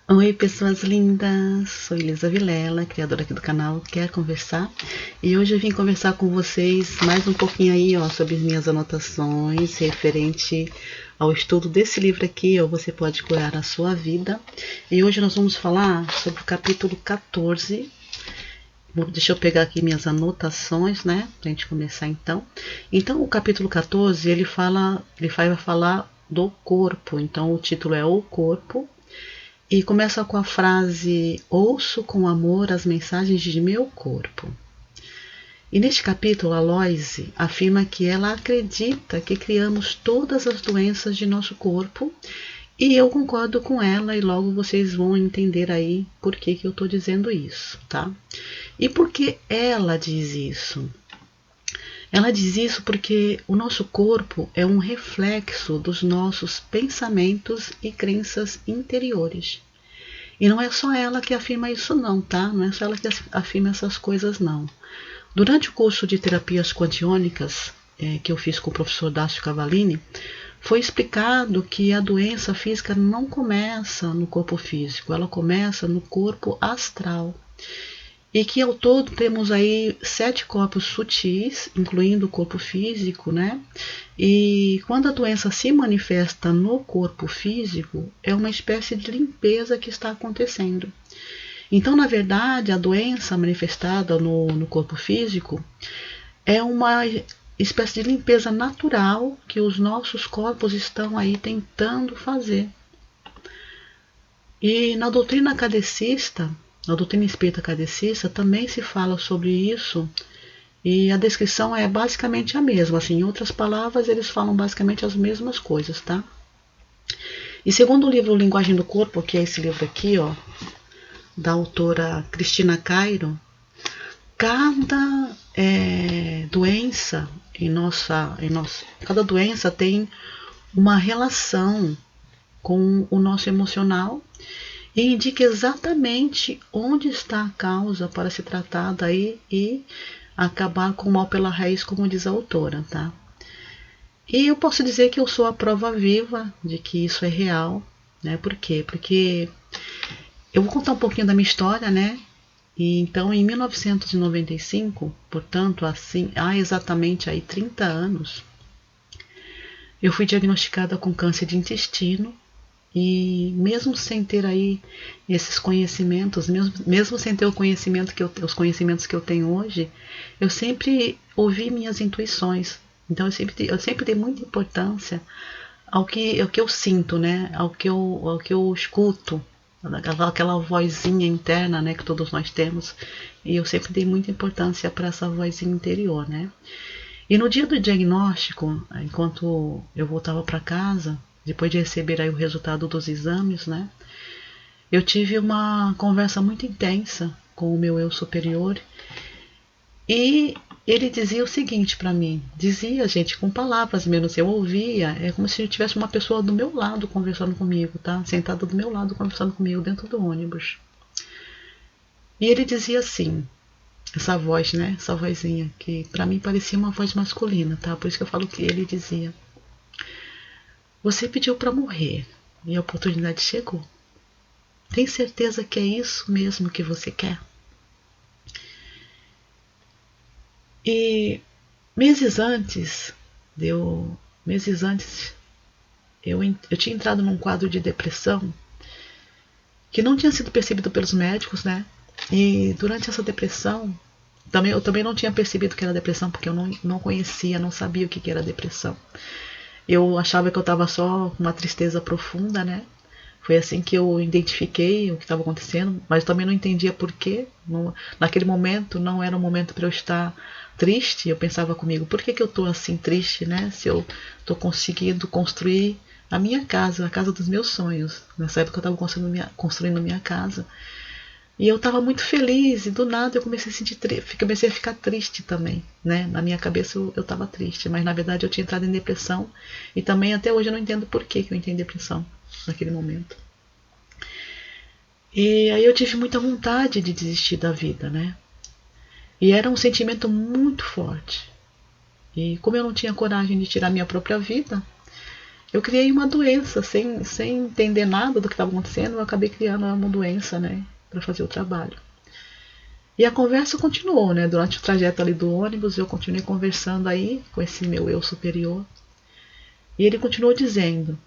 Oi, pessoas lindas! Sou Elisa Vilela, criadora aqui do canal Quer Conversar, e hoje eu vim conversar com vocês mais um pouquinho aí, ó, sobre as minhas anotações referente ao estudo desse livro aqui, ó, Você Pode Curar a Sua Vida. E hoje nós vamos falar sobre o capítulo 14. Deixa eu pegar aqui minhas anotações, né, pra gente começar então. Então, o capítulo 14, ele vai falar do corpo. Então, o título é O Corpo. E começa com a frase: ouço com amor as mensagens de meu corpo. E neste capítulo, a Loise afirma que ela acredita que criamos todas as doenças de nosso corpo, e eu concordo com ela, e logo vocês vão entender aí por que eu estou dizendo isso, tá? E por que ela diz isso? Ela diz isso porque o nosso corpo é um reflexo dos nossos pensamentos e crenças interiores. E não é só ela que afirma isso não, tá? Não é só ela que afirma essas coisas não. Durante o curso de terapias quantiônicas que eu fiz com o professor Dácio Cavallini, foi explicado que a doença física não começa no corpo físico, ela começa no corpo astral. E que ao todo temos aí 7 corpos sutis, incluindo o corpo físico, né? E quando a doença se manifesta no corpo físico, é uma espécie de limpeza que está acontecendo. Então, na verdade, a doença manifestada no corpo físico é uma espécie de limpeza natural que os nossos corpos estão aí tentando fazer. E na doutrina kardecista, na doutrina espírita kardecista, também se fala sobre isso, e a descrição é basicamente a mesma. Assim, em outras palavras, eles falam basicamente as mesmas coisas, tá? E segundo o livro Linguagem do Corpo, que é esse livro aqui, ó, da autora Cristina Cairo, cada doença cada doença tem uma relação com o nosso emocional e indica exatamente onde está a causa para ser tratada aí e acabar com o mal pela raiz, como diz a autora, tá? E eu posso dizer que eu sou a prova viva de que isso é real, né? Por quê? Porque eu vou contar um pouquinho da minha história, né? E então, em 1995, portanto, assim, há exatamente aí 30 anos, eu fui diagnosticada com câncer de intestino. E mesmo sem ter aí esses conhecimentos, mesmo sem ter os conhecimentos que eu tenho hoje, eu sempre ouvi minhas intuições. Então eu sempre dei muita importância ao que eu sinto, né? Ao que eu escuto, aquela vozinha interna, né, que todos nós temos. E eu sempre dei muita importância para essa vozinha interior, né? E no dia do diagnóstico, enquanto eu voltava para casa, depois de receber aí o resultado dos exames, né, eu tive uma conversa muito intensa com o meu eu superior, e ele dizia o seguinte para mim, dizia, gente, com palavras menos, eu ouvia, é como se tivesse uma pessoa do meu lado conversando comigo, tá? Sentada do meu lado conversando comigo dentro do ônibus. E ele dizia assim, essa voz, né, essa vozinha, que para mim parecia uma voz masculina, tá? Por isso que eu falo que ele dizia: você pediu para morrer e a oportunidade chegou. Tem certeza que é isso mesmo que você quer? E meses antes, meses antes, eu tinha entrado num quadro de depressão que não tinha sido percebido pelos médicos, né? E durante essa depressão, eu também não tinha percebido que era depressão, porque eu não conhecia, não sabia o que era depressão. Eu achava que eu estava só com uma tristeza profunda, né? Foi assim que eu identifiquei o que estava acontecendo, mas também não entendia por quê. Naquele momento não era um momento para eu estar triste. Eu pensava comigo, por que eu estou assim triste, né? Se eu estou conseguindo construir a minha casa, a casa dos meus sonhos. Nessa época eu estava construindo minha casa. E eu estava muito feliz e do nada eu comecei a comecei a ficar triste também, né? Na minha cabeça eu estava triste, mas na verdade eu tinha entrado em depressão e também até hoje eu não entendo por que eu entrei em depressão naquele momento. E aí eu tive muita vontade de desistir da vida, né? E era um sentimento muito forte. E como eu não tinha coragem de tirar minha própria vida, eu criei uma doença, sem entender nada do que estava acontecendo, eu acabei criando uma doença, né, para fazer o trabalho. E a conversa continuou, né, durante o trajeto ali do ônibus, eu continuei conversando aí com esse meu eu superior, e ele continuou dizendo,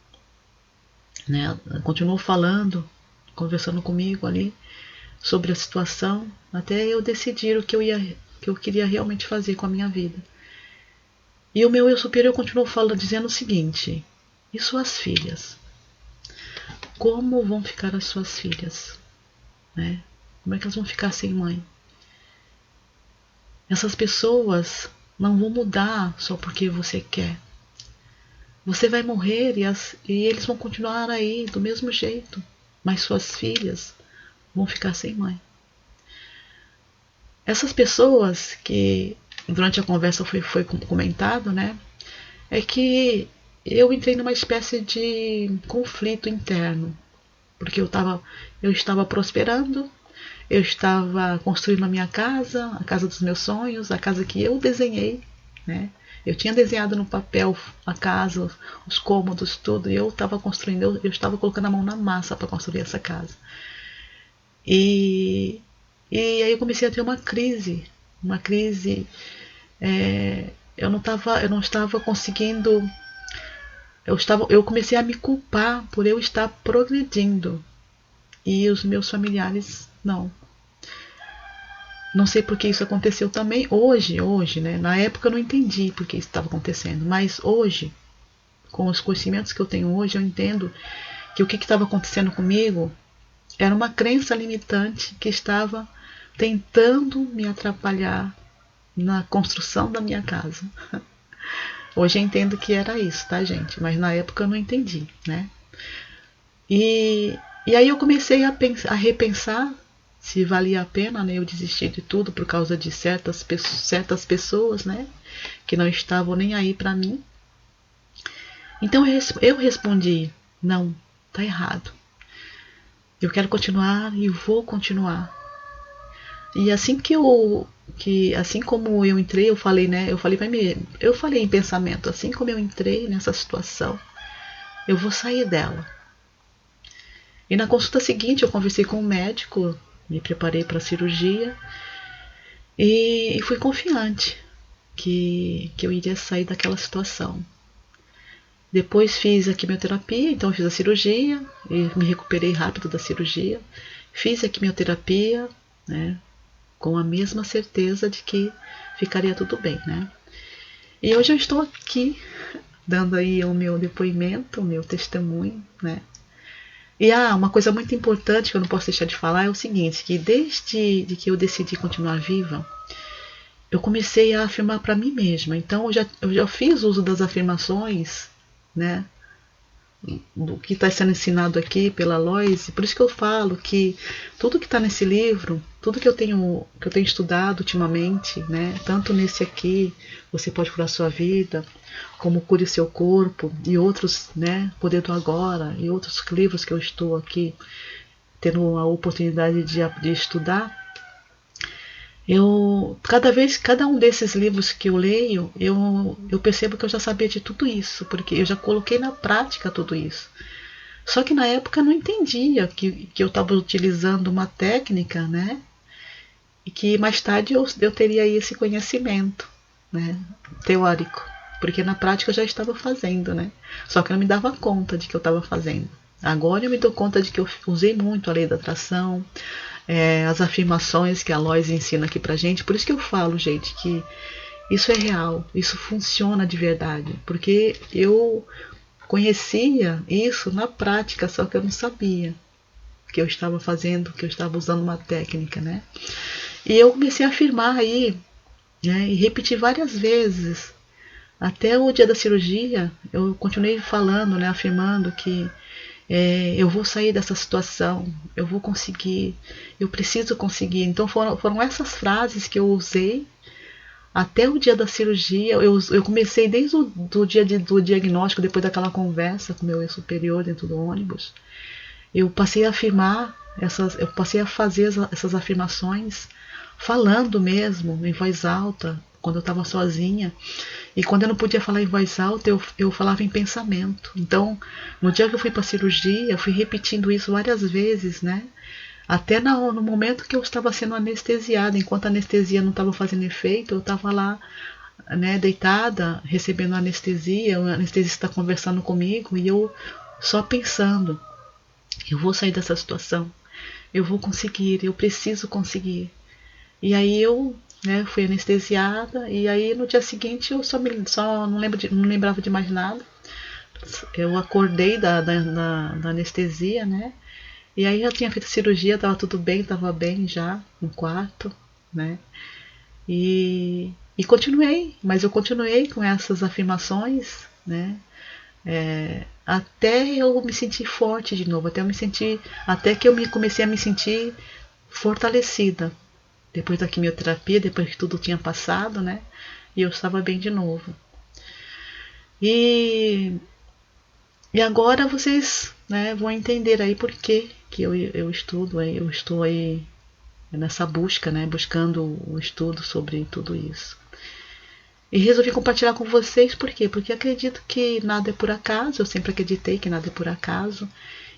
né, continuou falando, conversando comigo ali, sobre a situação, até eu decidir o que eu queria realmente fazer com a minha vida. E o meu eu superior continuou falando, dizendo o seguinte: e suas filhas? Como vão ficar as suas filhas? Né? Como é que elas vão ficar sem mãe? Essas pessoas não vão mudar só porque você quer. Você vai morrer e eles vão continuar aí do mesmo jeito, mas suas filhas vão ficar sem mãe. Essas pessoas que durante a conversa foi comentado, né, é que eu entrei numa espécie de conflito interno, porque eu estava prosperando, eu estava construindo a minha casa, a casa dos meus sonhos, a casa que eu desenhei, né? Eu tinha desenhado no papel a casa, os cômodos, tudo, e eu estava construindo, eu estava colocando a mão na massa para construir essa casa. E aí eu comecei a ter uma crise. Eu não estava conseguindo. Eu comecei a me culpar por eu estar progredindo e os meus familiares não. Não sei por que isso aconteceu também hoje, né? Na época eu não entendi por que isso estava acontecendo, mas hoje, com os conhecimentos que eu tenho hoje, eu entendo que o que estava acontecendo comigo era uma crença limitante que estava tentando me atrapalhar na construção da minha casa. Hoje eu entendo que era isso, tá, gente? Mas na época eu não entendi, né? E aí eu comecei a repensar se valia a pena, né, eu desistir de tudo por causa de certas pessoas, né, que não estavam nem aí para mim. Então eu respondi: não, tá errado. Eu quero continuar e vou continuar. E assim como eu entrei, eu falei, né, eu falei em pensamento, assim como eu entrei nessa situação, eu vou sair dela. E na consulta seguinte eu conversei com o médico, me preparei para a cirurgia e fui confiante que eu iria sair daquela situação. Depois fiz a quimioterapia, então fiz a cirurgia e me recuperei rápido da cirurgia. Fiz a quimioterapia, né, com a mesma certeza de que ficaria tudo bem, né? E hoje eu estou aqui dando aí o meu depoimento, o meu testemunho, né? E uma coisa muito importante que eu não posso deixar de falar é o seguinte, que desde que eu decidi continuar viva, eu comecei a afirmar para mim mesma. Então eu já fiz uso das afirmações, né, do que está sendo ensinado aqui pela Loise. Por isso que eu falo que tudo que está nesse livro, tudo que eu tenho estudado ultimamente, né, tanto nesse aqui, Você Pode Curar Sua Vida, como Cure Seu Corpo, e outros, né, Poder do Agora, e outros livros que eu estou aqui tendo a oportunidade de estudar, cada um desses livros que eu leio, eu percebo que eu já sabia de tudo isso, porque eu já coloquei na prática tudo isso. Só que na época eu não entendia que eu estava utilizando uma técnica, né? E que mais tarde eu teria esse conhecimento, né, teórico, porque na prática eu já estava fazendo, né? Só que eu não me dava conta de que eu estava fazendo. Agora eu me dou conta de que eu usei muito a lei da atração, as afirmações que a Lois ensina aqui pra gente. Por isso que eu falo, gente, que isso é real, isso funciona de verdade, porque eu conhecia isso na prática, só que eu não sabia que eu estava fazendo, que eu estava usando uma técnica, né? E eu comecei a afirmar aí, né, e repetir várias vezes. Até o dia da cirurgia, eu continuei falando, né, afirmando que eu vou sair dessa situação, eu vou conseguir, eu preciso conseguir. Então foram essas frases que eu usei até o dia da cirurgia. Eu comecei desde o dia do diagnóstico, depois daquela conversa com o meu superior dentro do ônibus. Eu passei a afirmar, eu passei a fazer essas afirmações, falando mesmo, em voz alta, quando eu estava sozinha. E quando eu não podia falar em voz alta, eu falava em pensamento. Então, no dia que eu fui para a cirurgia, eu fui repetindo isso várias vezes, né? Até no momento que eu estava sendo anestesiada, enquanto a anestesia não estava fazendo efeito, eu estava lá, né, deitada, recebendo anestesia, o anestesista conversando comigo e eu só pensando, eu vou sair dessa situação, eu vou conseguir, eu preciso conseguir. E aí eu, né, fui anestesiada e aí no dia seguinte eu só não lembrava de mais nada. Eu acordei da anestesia, né? E aí já tinha feito cirurgia, estava tudo bem, estava bem já no quarto, né? E continuei, mas eu continuei com essas afirmações, né? Até eu me sentir forte de novo, até que comecei a me sentir fortalecida. Depois da quimioterapia, depois que tudo tinha passado, né? E eu estava bem de novo. E agora vocês, né, vão entender aí por que eu estou aí nessa busca, né, buscando o estudo sobre tudo isso. E resolvi compartilhar com vocês, por quê? Porque acredito que nada é por acaso, eu sempre acreditei que nada é por acaso,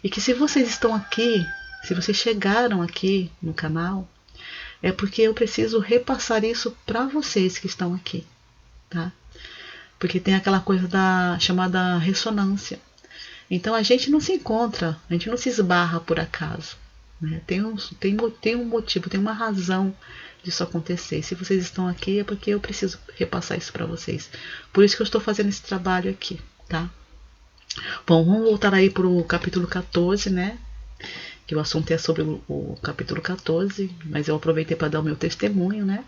e que se vocês estão aqui, se vocês chegaram aqui no canal, é porque eu preciso repassar isso para vocês que estão aqui, tá? Porque tem aquela coisa chamada ressonância. Então a gente não se encontra, a gente não se esbarra por acaso, né? Tem um motivo, tem uma razão disso acontecer. E se vocês estão aqui é porque eu preciso repassar isso para vocês. Por isso que eu estou fazendo esse trabalho aqui, tá? Bom, vamos voltar aí para o capítulo 14, né? Que o assunto é sobre o capítulo 14, mas eu aproveitei para dar o meu testemunho, né?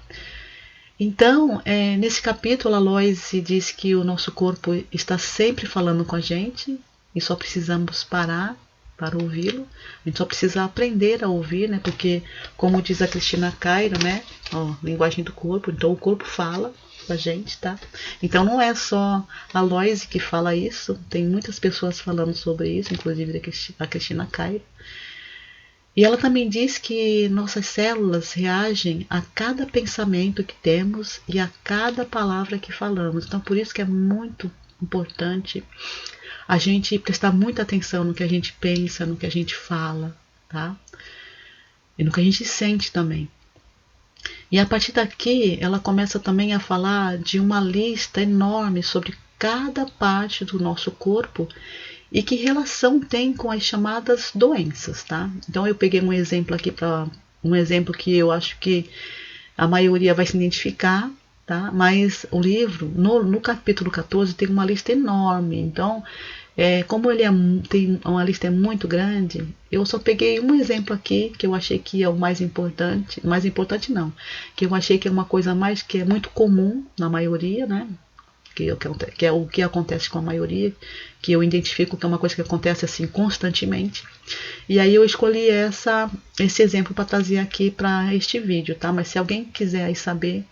Então, nesse capítulo, a Loise diz que o nosso corpo está sempre falando com a gente e só precisamos parar para ouvi-lo. A gente só precisa aprender a ouvir, né? Porque, como diz a Cristina Cairo, né? Ó, linguagem do corpo, então o corpo fala com a gente, tá? Então não é só a Loise que fala isso, tem muitas pessoas falando sobre isso, inclusive a Cristina Cairo. E ela também diz que nossas células reagem a cada pensamento que temos e a cada palavra que falamos. Então, por isso que é muito importante a gente prestar muita atenção no que a gente pensa, no que a gente fala, tá? E no que a gente sente também. E a partir daqui, ela começa também a falar de uma lista enorme sobre cada parte do nosso corpo e que relação tem com as chamadas doenças, tá? Então eu peguei um exemplo aqui um exemplo que eu acho que a maioria vai se identificar, tá? Mas o livro, no capítulo 14, tem uma lista enorme. Então, como ele tem uma lista muito grande, eu só peguei um exemplo aqui que eu achei que é o mais importante não, que eu achei que é uma coisa que é muito comum na maioria, né? Que é o que acontece com a maioria, que eu identifico que é uma coisa que acontece assim constantemente. E aí eu escolhi esse exemplo para trazer aqui para este vídeo, tá? Mas se alguém quiser aí saber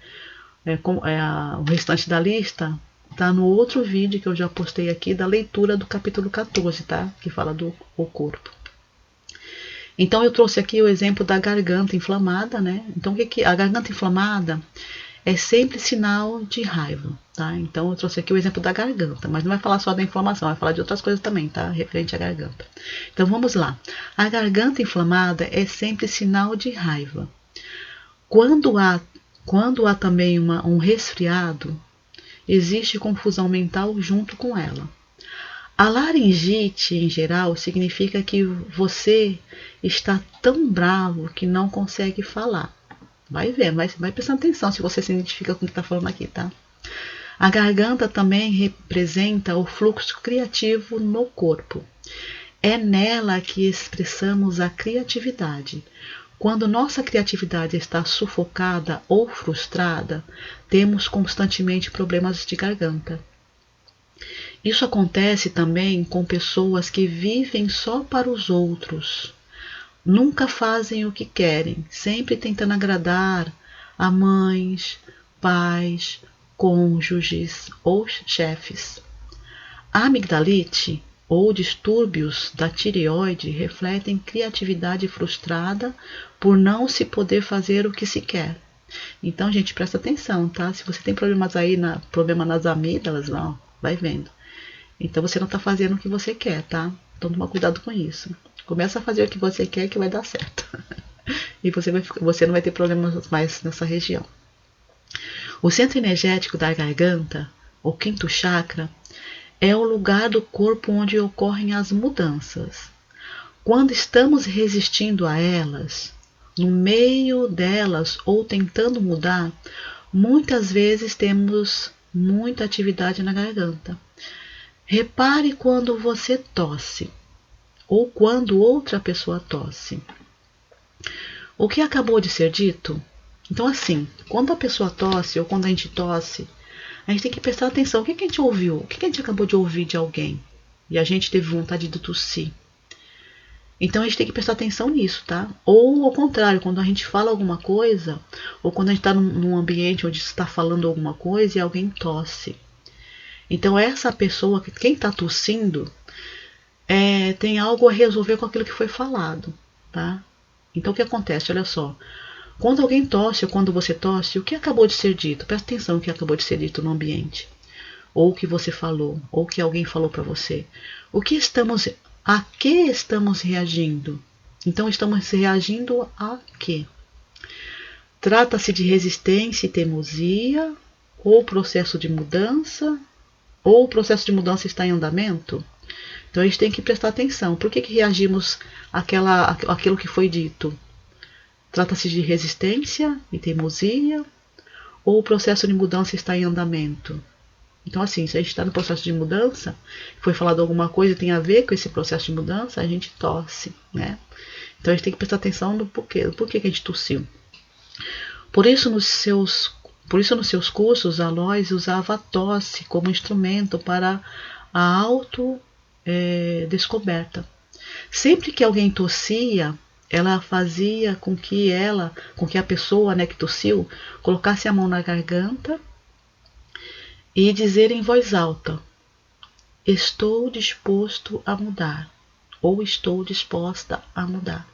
o restante da lista, tá no outro vídeo que eu já postei aqui da leitura do capítulo 14, tá? Que fala do corpo. Então eu trouxe aqui o exemplo da garganta inflamada, né? Então a garganta inflamada é sempre sinal de raiva, tá? Então eu trouxe aqui o exemplo da garganta, mas não vai falar só da inflamação, vai falar de outras coisas também, tá? Referente à garganta. Então vamos lá. A garganta inflamada é sempre sinal de raiva. Quando há também um resfriado, existe confusão mental junto com ela. A laringite, em geral, significa que você está tão bravo que não consegue falar. Vai ver, vai prestando atenção se você se identifica com o que está falando aqui, tá? A garganta também representa o fluxo criativo no corpo. É nela que expressamos a criatividade. Quando nossa criatividade está sufocada ou frustrada, temos constantemente problemas de garganta. Isso acontece também com pessoas que vivem só para os outros. Nunca fazem o que querem, sempre tentando agradar a mães, pais, cônjuges ou chefes. A amigdalite ou distúrbios da tireoide refletem criatividade frustrada por não se poder fazer o que se quer. Então, gente, presta atenção, tá? Se você tem problemas aí, problema nas amígdalas, ó, vai vendo. Então você não tá fazendo o que você quer, tá? Então toma cuidado com isso. Começa a fazer o que você quer que vai dar certo. E você não vai ter problemas mais nessa região. O centro energético da garganta, o quinto chakra, é o lugar do corpo onde ocorrem as mudanças. Quando estamos resistindo a elas, no meio delas ou tentando mudar, muitas vezes temos muita atividade na garganta. Repare quando você tosse ou quando outra pessoa tosse. O que acabou de ser dito? Então, assim, quando a pessoa tosse ou quando a gente tosse, a gente tem que prestar atenção. O que a gente ouviu? O que a gente acabou de ouvir de alguém? E a gente teve vontade de tossir. Então a gente tem que prestar atenção nisso, tá? Ou ao contrário, quando a gente fala alguma coisa, ou quando a gente está num ambiente onde está falando alguma coisa e alguém tosse. Então essa pessoa, quem está tossindo, tem algo a resolver com aquilo que foi falado, tá? Então o que acontece? Olha só. Quando alguém tosse ou quando você tosse, o que acabou de ser dito? Presta atenção no que acabou de ser dito no ambiente. Ou o que você falou, ou o que alguém falou para você. A que estamos reagindo? Então estamos reagindo a quê? Trata-se de resistência e teimosia, ou processo de mudança, ou o processo de mudança está em andamento? Então a gente tem que prestar atenção. Por que reagimos àquilo que foi dito? Trata-se de resistência e teimosia, ou o processo de mudança está em andamento? Então, assim, se a gente está no processo de mudança, foi falado alguma coisa que tem a ver com esse processo de mudança, a gente tosse, né? Então a gente tem que prestar atenção no porquê, do porquê que a gente tossiu. Por isso, nos seus cursos, a Lois usava a tosse como instrumento para a autodescoberta. Sempre que alguém tossia, ela fazia com que a pessoa, né, que tossiu, colocasse a mão na garganta e dizer em voz alta: estou disposto a mudar, ou estou disposta a mudar,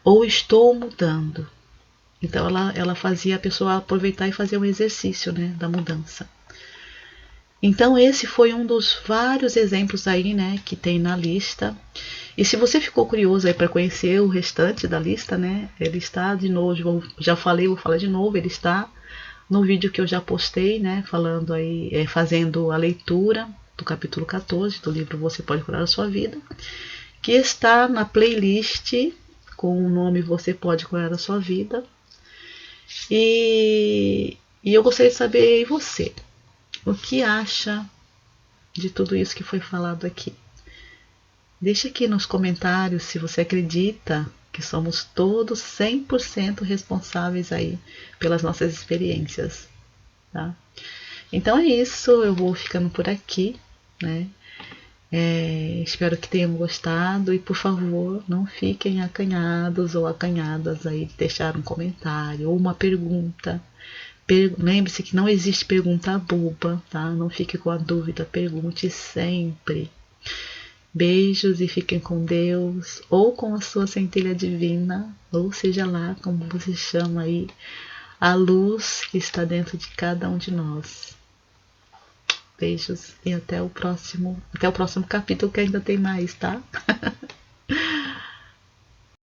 ou estou mudando. Então ela fazia a pessoa aproveitar e fazer um exercício, né, da mudança. Então esse foi um dos vários exemplos aí, né, que tem na lista. E se você ficou curioso aí para conhecer o restante da lista, né, ele está de novo, já falei, vou falar de novo, ele está no vídeo que eu já postei, né, falando aí, fazendo a leitura do capítulo 14 do livro Você Pode Curar a Sua Vida, que está na playlist com o nome Você Pode Curar a Sua Vida. E eu gostaria de saber, e você, o que acha de tudo isso que foi falado aqui? Deixa aqui nos comentários se você acredita que somos todos 100% responsáveis aí pelas nossas experiências, tá? Então é isso, eu vou ficando por aqui, né? Espero que tenham gostado e, por favor, não fiquem acanhados ou acanhadas aí de deixar um comentário ou uma pergunta. Lembre-se que não existe pergunta boba, tá? Não fique com a dúvida, pergunte sempre. Beijos e fiquem com Deus, ou com a sua centelha divina, ou seja lá como você chama aí, a luz que está dentro de cada um de nós. Beijos e até o próximo capítulo, que ainda tem mais, tá?